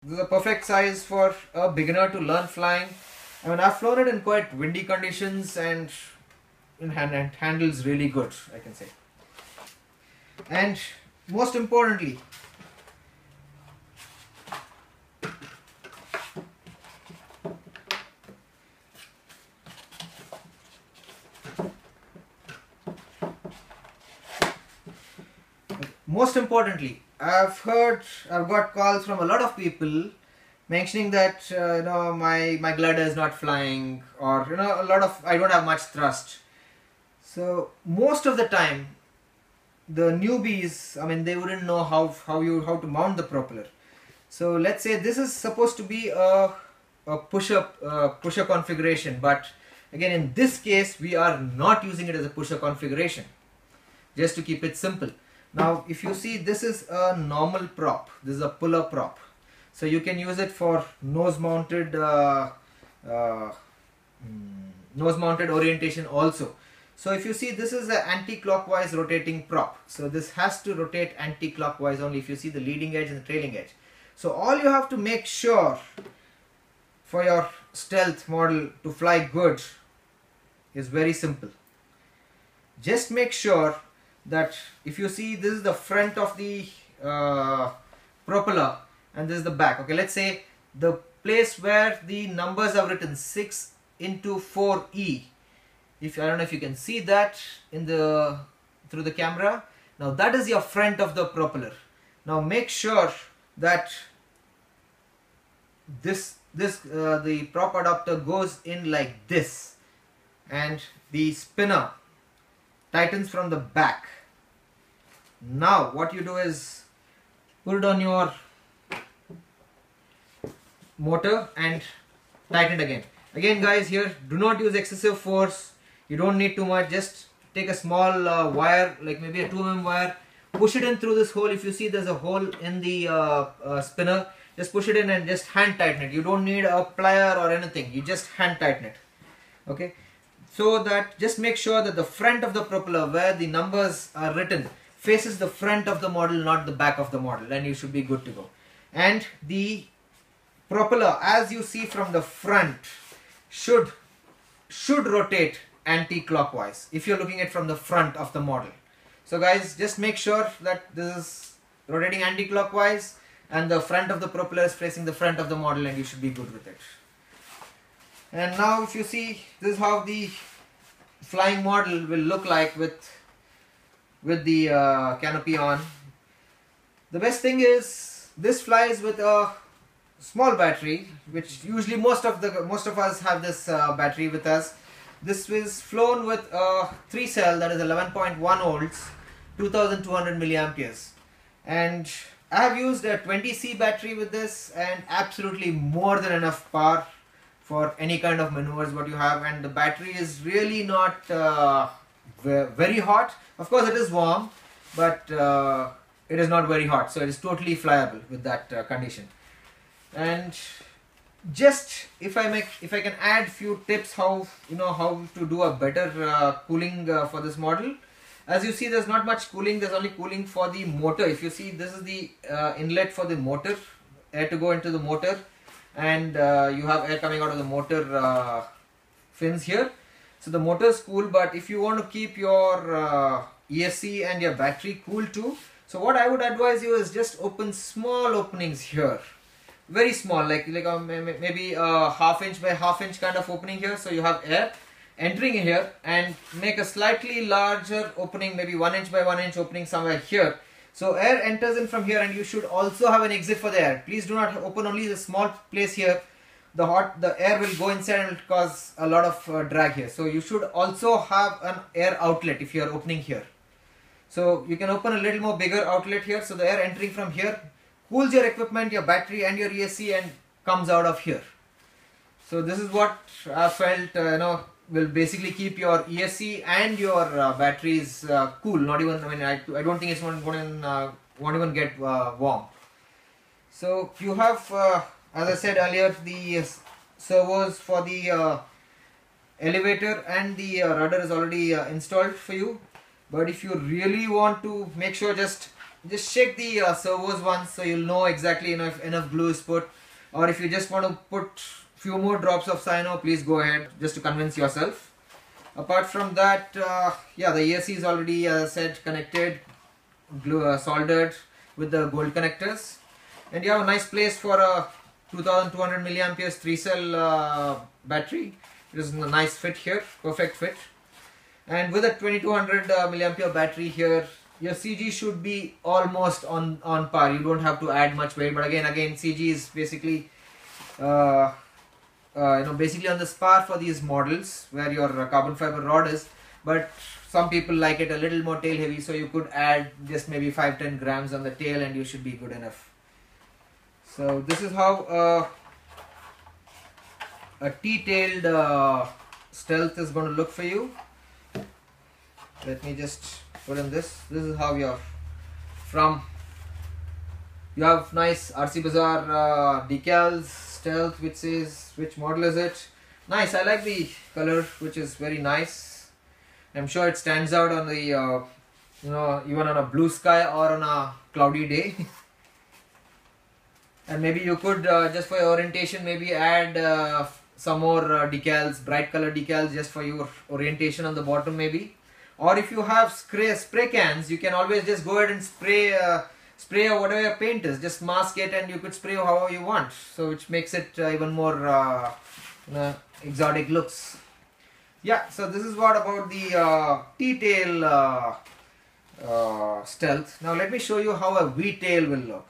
This is a perfect size for a beginner to learn flying. I mean, I've flown it in quite windy conditions and it handles really good, I can say. And most importantly, I've got calls from a lot of people mentioning that my glider is not flying, or I don't have much thrust. So most of the time the newbies, I mean, they wouldn't know how to mount the propeller. So let's say this is supposed to be a pusher configuration, but again in this case we are not using it as a pusher configuration, just to keep it simple. Now if you see, this is a normal prop, this is a puller prop, so you can use it for nose mounted orientation also. So if you see, this is an anti-clockwise rotating prop, so this has to rotate anti-clockwise only if you see the leading edge and the trailing edge. So all you have to make sure for your stealth model to fly good is very simple. Just make sure that if you see, this is the front of the propeller and this is the back. Okay, let's say the place where the numbers are written 6 into 4E. I don't know if you can see that through the camera. Now that is your front of the propeller. Now make sure that the prop adapter goes in like this, and the spinner tightens from the back. Now what you do is put it on your motor and tighten it again. Again guys, here do not use excessive force. You don't need too much. Just take a small wire, like maybe a 2 mm wire, push it in through this hole. If you see there's a hole in the spinner, just push it in and just hand tighten it. You don't need a plier or anything, you just hand tighten it. Okay, so that just make sure that the front of the propeller, where the numbers are written, faces the front of the model, not the back of the model, and you should be good to go. And the propeller, as you see from the front, should rotate anti-clockwise if you're looking at from the front of the model. So guys, just make sure that this is rotating anti-clockwise and the front of the propeller is facing the front of the model, and you should be good with it. And now if you see, this is how the flying model will look like with the canopy on. The best thing is this flies with a small battery, which usually most of us have this battery with us. This is flown with a 3 cell, that is 11.1 volts, 2200 milliamperes, and I have used a 20C battery with this, and absolutely more than enough power for any kind of maneuvers what you have. And the battery is really not very hot. Of course it is warm, but it is not very hot, so it is totally flyable with that condition. And just if I can add few tips how to do a better cooling for this model. As you see, there's not much cooling, there's only cooling for the motor. If you see, this is the inlet for the motor, air to go into the motor, and you have air coming out of the motor fins here. So the motor is cool, but if you want to keep your ESC and your battery cool too, so what I would advise you is just open small openings here, very small, like maybe a ½ inch by ½ inch kind of opening here, so you have air entering here, and make a slightly larger opening, maybe 1 inch by 1 inch opening somewhere here, so air enters in from here, and you should also have an exit for the air. Please do not open only the small place here. The air will go inside and will cause a lot of drag here, so you should also have an air outlet if you are opening here. So you can open a little more bigger outlet here, so the air entering from here cools your equipment, your battery and your ESC, and comes out of here. So this is what I felt will basically keep your ESC and your batteries cool. Not even, I don't think it's won't even get warm. So you have, as I said earlier, the servos for the elevator and the rudder is already installed for you. But if you really want to make sure, just just shake the servos once so you'll know exactly if enough glue is put, or if you just want to put few more drops of cyano, please go ahead just to convince yourself. Apart from that, yeah, the ESC is already said connected, glue soldered with the gold connectors, and you have a nice place for a 2200 milliamperes 3-cell battery. It is a nice fit here, perfect fit. And with a 2200 milliampere battery here, your CG should be almost on par. You don't have to add much weight, but again CG is basically basically on the spar for these models where your carbon fiber rod is, but some people like it a little more tail heavy, so you could add just maybe 5-10 grams on the tail and you should be good enough. So this is how a T-tailed stealth is going to look for you. Let me just put in this. This is how you have nice RC Bazaar decals, stealth, which says which model is it. Nice, I like the color, which is very nice. I'm sure it stands out on the even on a blue sky or on a cloudy day. And maybe you could just for your orientation maybe add some more decals, bright color decals, just for your orientation on the bottom maybe. Or if you have spray cans, you can always just go ahead and spray or whatever your paint is, just mask it and you could spray however you want, so which makes it even more exotic looks. Yeah, so this is what about the T-tail stealth. Now let me show you how a V-tail will look.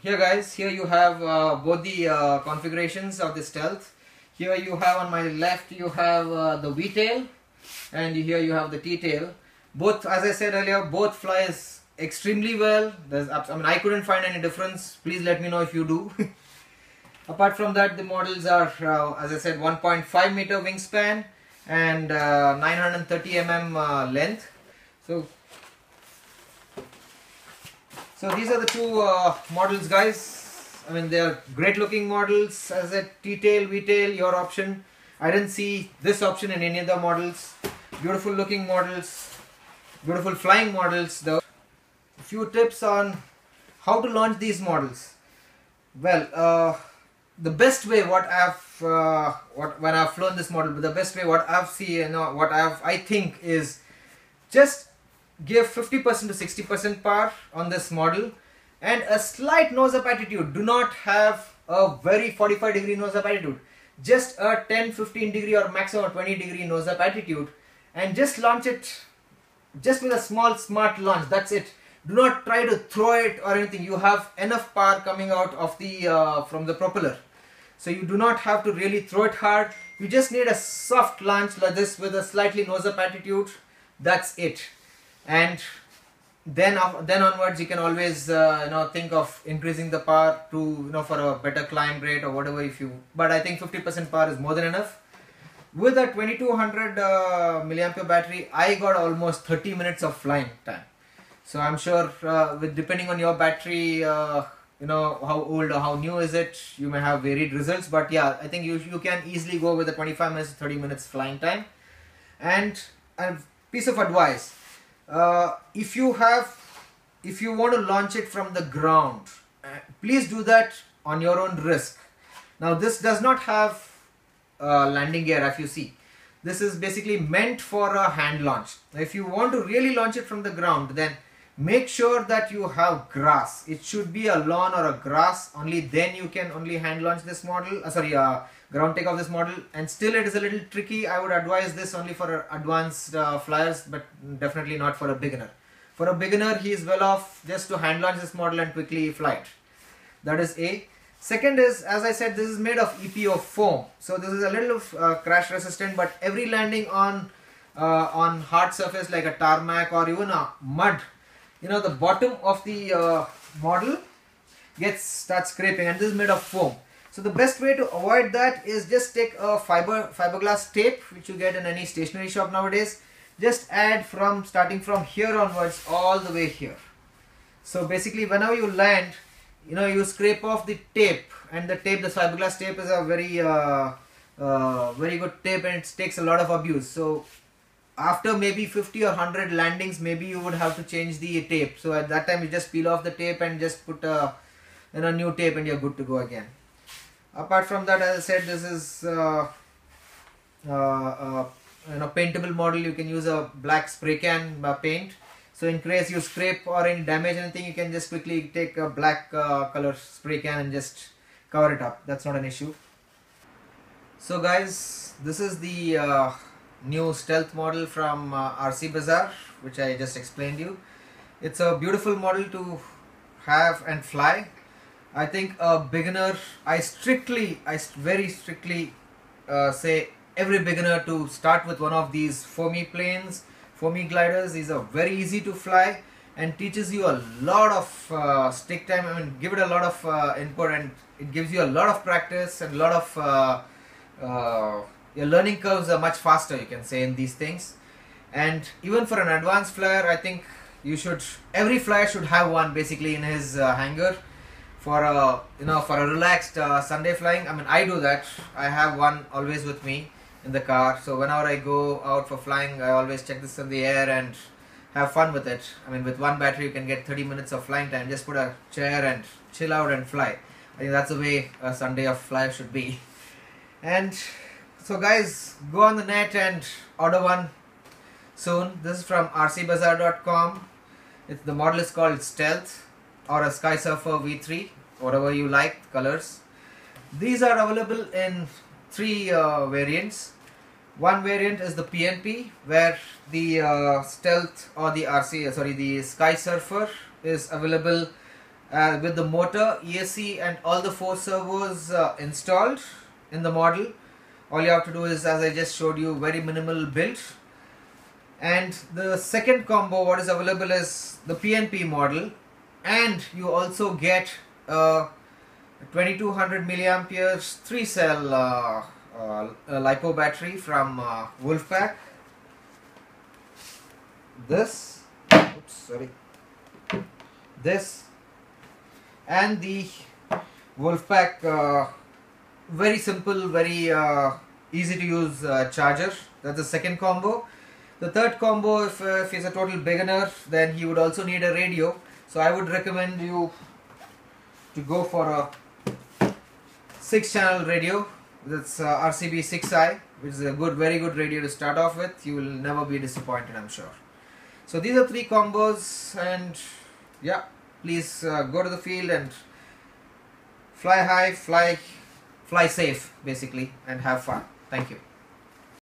Here guys, here you have both the configurations of the stealth. Here you have on my left you have the V-tail, and here you have the T-tail. Both, as I said earlier, both flies extremely well. I couldn't find any difference. Please let me know if you do. Apart from that, the models are as I said 1.5 meter wingspan and 930 mm length. So these are the two models, guys. I mean, they are great looking models. As a T-tail, V-tail, your option. I didn't see this option in any other models. Beautiful looking models, beautiful flying models. A few tips on how to launch these models. Well, the best way when I've flown this model, the best way what I've seen, I think is just give 50% to 60% power on this model and a slight nose-up attitude. Do not have a very 45-degree nose-up attitude. Just a 10-15 degree or maximum 20 degree nose-up attitude, and just launch it just with a small smart launch. That's it. Do not try to throw it or anything. You have enough power coming out of the from the propeller, so you do not have to really throw it hard. You just need a soft launch like this with a slightly nose-up attitude. That's it. And then onwards you can always think of increasing the power to for a better climb rate or whatever but I think 50% power is more than enough. With a 2200 milliampere battery, I got almost 30 minutes of flying time. So I'm sure depending on your battery, how old or how new is it, you may have varied results, but yeah, I think you can easily go with a 25 minutes to 30 minutes flying time. And a piece of advice, if you want to launch it from the ground, please do that on your own risk. Now this does not have landing gear, if you see. This is basically meant for a hand launch. Now, if you want to really launch it from the ground, then make sure that you have grass. It should be a lawn or a grass, only then you can only hand launch this model, ground take off this model. And still it is a little tricky. I would advise this only for advanced flyers, but definitely not for a beginner. For a beginner, he is well off just to hand launch this model and quickly fly it. That is A. Second is, as I said, this is made of EPO foam. So this is a little crash resistant, but every landing on hard surface like a tarmac or even a mud, the bottom of the model starts scraping, and this is made of foam. So the best way to avoid that is just take a fiberglass tape, which you get in any stationery shop nowadays. Just add starting from here onwards all the way here. So basically whenever you land, you scrape off the tape, and the fiberglass tape is a very very good tape, and it takes a lot of abuse. So after maybe 50 or 100 landings, maybe you would have to change the tape. So at that time you just peel off the tape and just put a new tape and you're good to go again. Apart from that, as I said, this is paintable model. You can use a black spray can paint. So in case you scrape or any damage anything, you can just quickly take a black color spray can and just cover it up. That's not an issue. So guys, this is the new stealth model from RC Bazaar, which I just explained you. It's a beautiful model to have and fly. I think a beginner, I very strictly say every beginner to start with one of these foamy planes, foamy gliders. These are very easy to fly and teaches you a lot of stick time. I mean, give it a lot of input, and it gives you a lot of practice and a lot of your learning curves are much faster, you can say, in these things. And even for an advanced flyer, I think every flyer should have one basically in his hangar for a relaxed Sunday flying. I mean, I do that. I have one always with me in the car. So whenever I go out for flying, I always check this in the air and have fun with it. I mean, with one battery you can get 30 minutes of flying time. Just put a chair and chill out and fly. I think that's the way a Sunday of fly should be. And so guys, go on the net and order one soon. This is from rcbazaar.com. The model is called Stealth or a Sky Surfer V3, whatever you like, colors. These are available in 3 variants. One variant is the PNP, where the Stealth or the Sky Surfer is available with the motor, ESC and all the 4 servos installed in the model. All you have to do is, as I just showed you, very minimal build. And the second combo what is available is the PNP model, and you also get a 2200 milliamperes 3-cell LiPo battery from Wolfpack. This and the Wolfpack very simple, very easy to use charger. That's the second combo. The third combo, if he's a total beginner, then he would also need a radio. So I would recommend you to go for a 6-channel radio. That's RCB 6i, which is a very good radio to start off with. You will never be disappointed, I'm sure. So these are 3 combos, and yeah, please go to the field and fly high, fly safe basically, and have fun. Thank you.